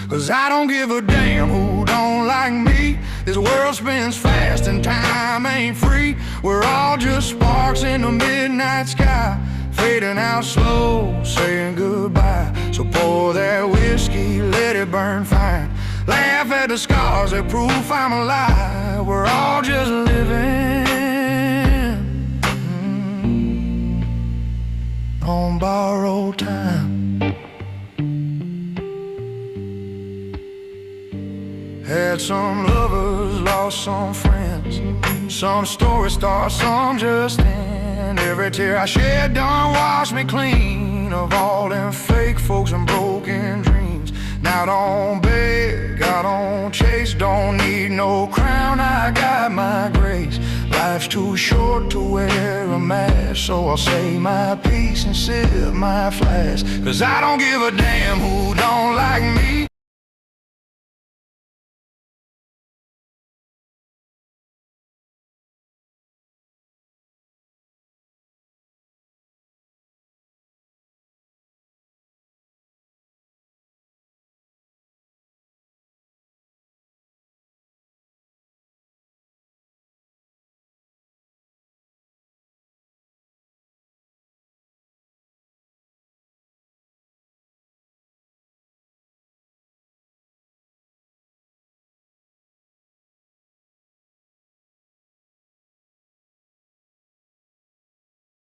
'cause I don't give a damn who don't like me. This world spins fast and time ain't free. We're all just sparks in the midnight sky, fading out slow, saying goodbye. So pour that whiskey, let it burn fine. Laugh at the scars that prove I'm alive. We're all just living on borrowed time. Had some lovers, lost some friends. Some stories start, some just end. Every tear I shed done washed me clean of all them fake folks and broken dreams. Now don't beg, I don't chase, don't need no crown, I got my grace. Life's too short to wear a mask, so I'll say my piece and sip my flask. 'Cause I don't give a damn who don't like me.